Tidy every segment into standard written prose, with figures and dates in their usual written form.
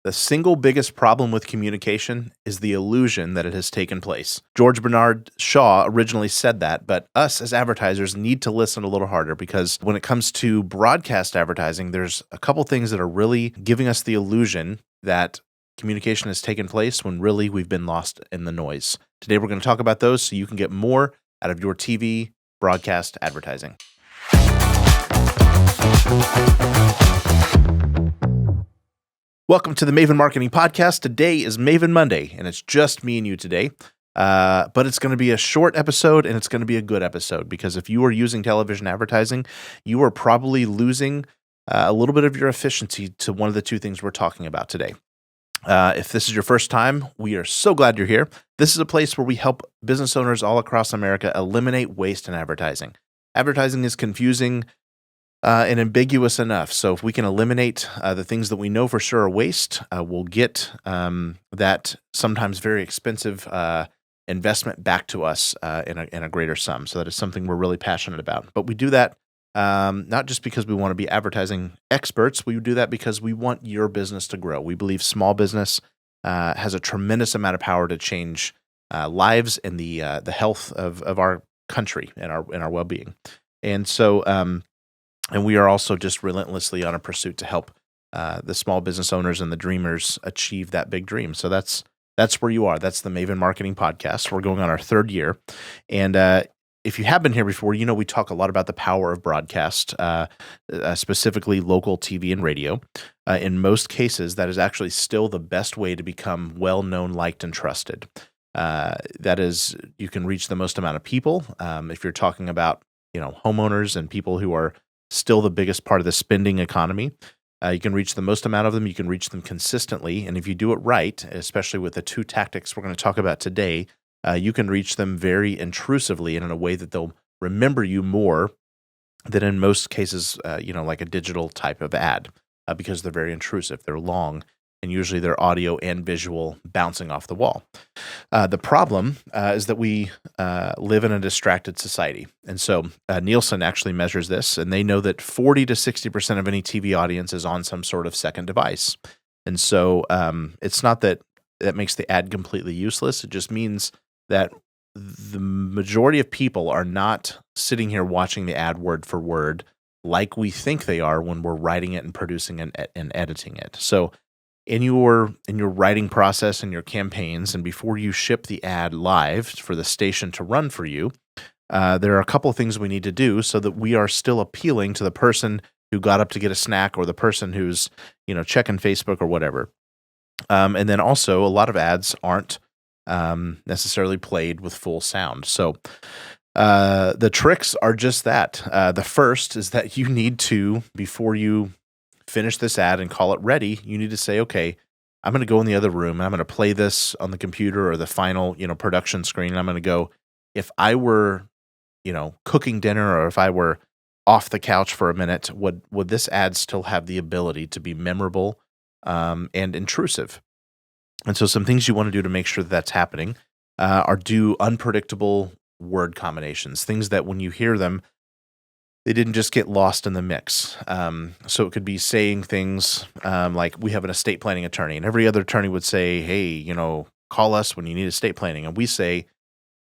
The single biggest problem with communication is the illusion that it has taken place. George Bernard Shaw originally said that, but us as advertisers need to listen a little harder because when it comes to broadcast advertising, there's a couple things that are really giving us the illusion that communication has taken place when really we've been lost in the noise. Today we're going to talk about those so you can get more out of your TV broadcast advertising. Welcome to the Maven Marketing Podcast. Today is Maven Monday, and it's just me and you today. But it's going to be a short episode, and it's going to be a good episode because if you are using television advertising, you are probably losing a little bit of your efficiency to one of the two things we're talking about today. If this is your first time, we are so glad you're here. This is a place where we help business owners all across America eliminate waste in advertising. Advertising is confusing and ambiguous enough. So if we can eliminate the things that we know for sure are waste, we'll get that sometimes very expensive investment back to us in a greater sum. So that is something we're really passionate about. But we do that not just because we want to be advertising experts. We do that because we want your business to grow. We believe small business has a tremendous amount of power to change lives and the health of our country and our well-being. And so and we are also just relentlessly on a pursuit to help the small business owners and the dreamers achieve that big dream. So that's where you are. That's the Maven Marketing Podcast. We're going on our third year. And if you have been here before, you know we talk a lot about the power of broadcast, specifically local TV and radio. In most cases, that is actually still the best way to become well-known, liked, and trusted. That is, you can reach the most amount of people. If you're talking about homeowners and people who are still the biggest part of the spending economy. You can reach the most amount of them. You can reach them consistently. And if you do it right, especially with the two tactics we're going to talk about today, you can reach them very intrusively and in a way that they'll remember you more than in most cases, like a digital type of ad, because they're very intrusive. They're long, and usually they're audio and visual bouncing off the wall. The problem is that we live in a distracted society. And so Nielsen actually measures this, and they know that 40 to 60% of any TV audience is on some sort of second device. And so it's not that makes the ad completely useless. It just means that the majority of people are not sitting here watching the ad word for word like we think they are when we're writing it and producing and editing it. So in your writing process and your campaigns, and before you ship the ad live for the station to run for you, there are a couple of things we need to do so that we are still appealing to the person who got up to get a snack or the person who's checking Facebook or whatever. And then also, a lot of ads aren't necessarily played with full sound. So the tricks are just that. The first is that you need to, before you finish this ad and call it ready, you need to say, okay, I'm going to go in the other room and I'm going to play this on the computer or the final, production screen. And I'm going to go, if I were, cooking dinner or if I were off the couch for a minute, would this ad still have the ability to be memorable and intrusive? And so some things you want to do to make sure that that's happening are do unpredictable word combinations, things that when you hear them, they didn't just get lost in the mix. So it could be saying things like, we have an estate planning attorney, and every other attorney would say, hey, call us when you need estate planning. And we say,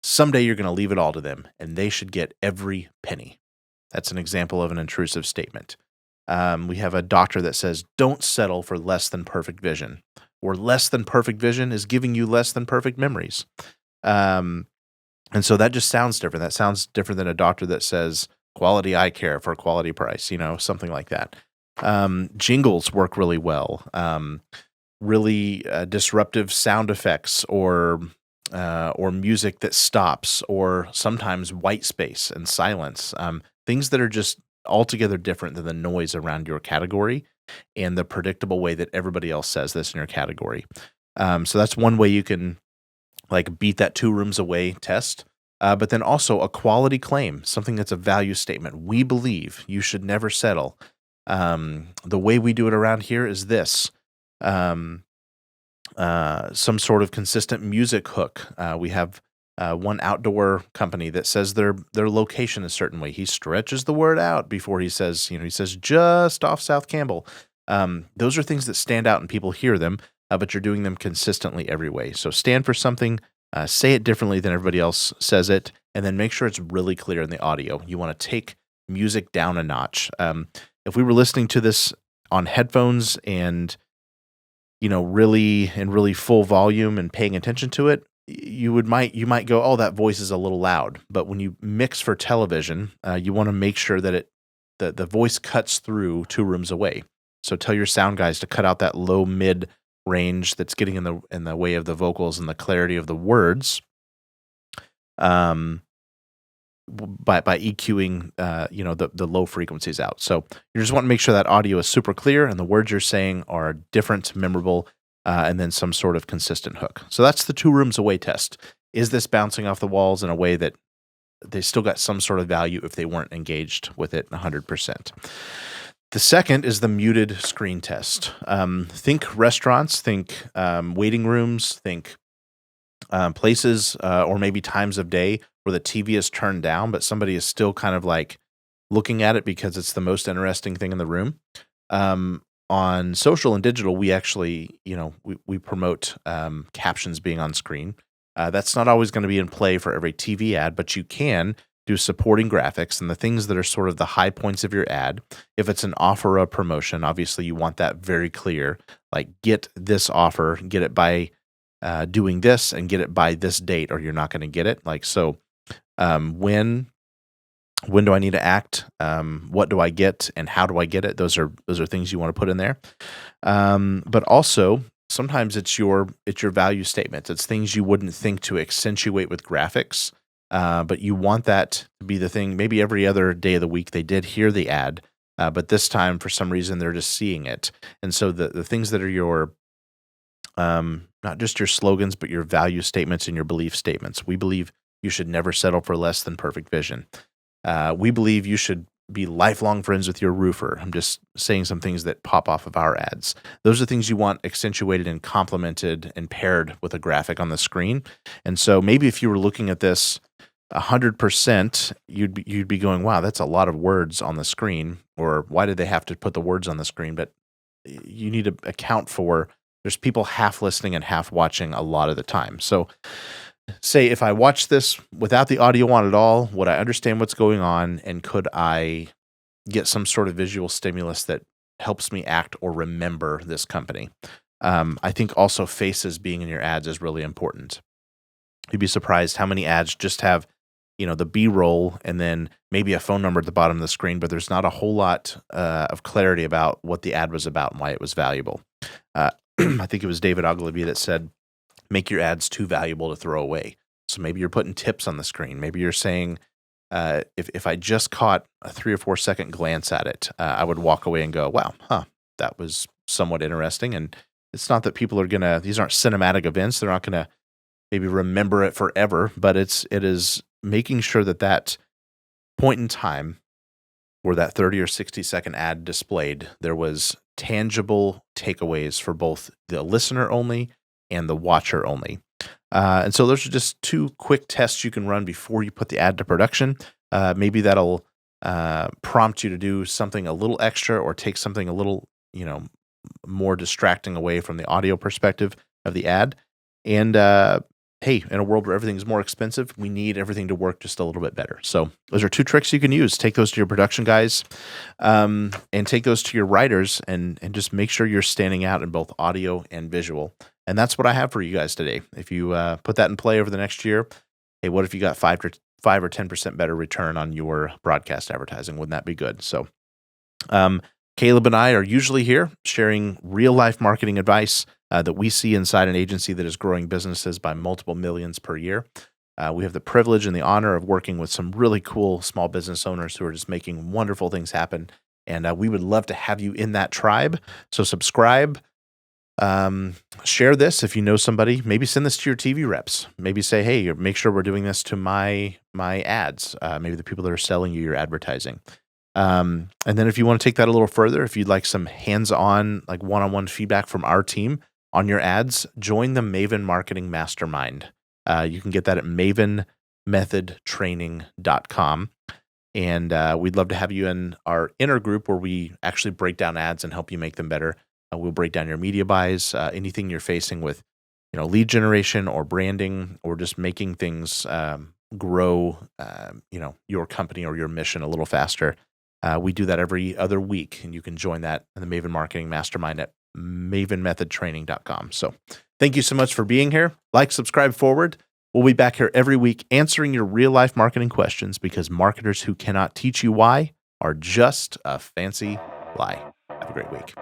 someday you're going to leave it all to them, and they should get every penny. That's an example of an intrusive statement. We have a doctor that says, don't settle for less than perfect vision, or less than perfect vision is giving you less than perfect memories. And so that just sounds different. That sounds different than a doctor that says, quality eye care for a quality price, something like that. Jingles work really well. Really disruptive sound effects or music that stops, or sometimes white space and silence. Things that are just altogether different than the noise around your category and the predictable way that everybody else says this in your category. So that's one way you can beat that 2 rooms away test. But then also a quality claim, something that's a value statement. We believe you should never settle. The way we do it around here is this. Some sort of consistent music hook. We have one outdoor company that says their location a certain way. He stretches the word out before he says, he says just off South Campbell. Those are things that stand out and people hear them, but you're doing them consistently every way. So stand for something, say it differently than everybody else says it, and then make sure it's really clear in the audio. You want to take music down a notch. If we were listening to this on headphones and really full volume and paying attention to it, you might go, oh, that voice is a little loud. But when you mix for television, you want to make sure that the voice cuts through 2 rooms away. So tell your sound guys to cut out that low mid range that's getting in the way of the vocals and the clarity of the words. By EQing the low frequencies out. So you just want to make sure that audio is super clear and the words you're saying are different, memorable, and then some sort of consistent hook. So that's the 2 rooms away test. Is this bouncing off the walls in a way that they still got some sort of value if they weren't engaged with it 100%? The second is the muted screen test. Think restaurants, think waiting rooms, think places or maybe times of day where the TV is turned down, but somebody is still kind of like looking at it because it's the most interesting thing in the room. On social and digital, we actually, we promote captions being on screen. That's not always going to be in play for every TV ad, but you can do supporting graphics and the things that are sort of the high points of your ad. If it's an offer or promotion, obviously you want that very clear. Like, get this offer, get it by doing this, and get it by this date, or you're not going to get it. Like, so when do I need to act? What do I get, and how do I get it? Those are things you want to put in there. But also, sometimes it's your value statements. It's things you wouldn't think to accentuate with graphics, but you want that to be the thing. Maybe every other day of the week they did hear the ad, but this time for some reason they're just seeing it. And so the things that are your not just your slogans, but your value statements and your belief statements. We believe you should never settle for less than perfect vision. We believe you should be lifelong friends with your roofer. I'm just saying some things that pop off of our ads. Those are things you want accentuated and complemented and paired with a graphic on the screen. And so maybe if you were looking at this 100%, you'd be going, wow, that's a lot of words on the screen. Or why did they have to put the words on the screen? But you need to account for there's people half listening and half watching a lot of the time. So say if I watch this without the audio on at all, would I understand what's going on? And could I get some sort of visual stimulus that helps me act or remember this company? I think also faces being in your ads is really important. You'd be surprised how many ads just have, the B-roll and then maybe a phone number at the bottom of the screen, but there's not a whole lot of clarity about what the ad was about and why it was valuable. I think it was David Ogilvy that said, make your ads too valuable to throw away. So maybe you're putting tips on the screen. Maybe you're saying, if I just caught a 3 or 4 second glance at it, I would walk away and go, wow, that was somewhat interesting. And it's not that people are these aren't cinematic events. They're not going to maybe remember it forever, but it is making sure that point in time where that 30 or 60 second ad displayed, there was tangible takeaways for both the listener only and the watcher only. And so those are just 2 quick tests you can run before you put the ad to production. Maybe that'll prompt you to do something a little extra or take something a little, more distracting away from the audio perspective of the ad. And hey, in a world where everything's more expensive, we need everything to work just a little bit better. So those are 2 tricks you can use. Take those to your production guys and take those to your writers and just make sure you're standing out in both audio and visual. And that's what I have for you guys today. If you put that in play over the next year, hey, what if you got 5 or 10% better return on your broadcast advertising? Wouldn't that be good? So Caleb and I are usually here sharing real life marketing advice that we see inside an agency that is growing businesses by multiple millions per year. We have the privilege and the honor of working with some really cool small business owners who are just making wonderful things happen. And we would love to have you in that tribe. So subscribe, share this if you know somebody. Maybe send this to your TV reps. Maybe say, hey, make sure we're doing this to my ads. Maybe the people that are selling you your advertising. And then if you want to take that a little further, if you'd like some hands-on, like one-on-one feedback from our team on your ads, join the Maven Marketing Mastermind. You can get that at mavenmethodtraining.com. And we'd love to have you in our inner group where we actually break down ads and help you make them better. We'll break down your media buys, anything you're facing with, lead generation or branding or just making things grow, your company or your mission a little faster. We do that every other week, and you can join that in the Maven Marketing Mastermind at mavenmethodtraining.com. So thank you so much for being here. Like, subscribe, forward. We'll be back here every week answering your real-life marketing questions because marketers who cannot teach you why are just a fancy lie. Have a great week.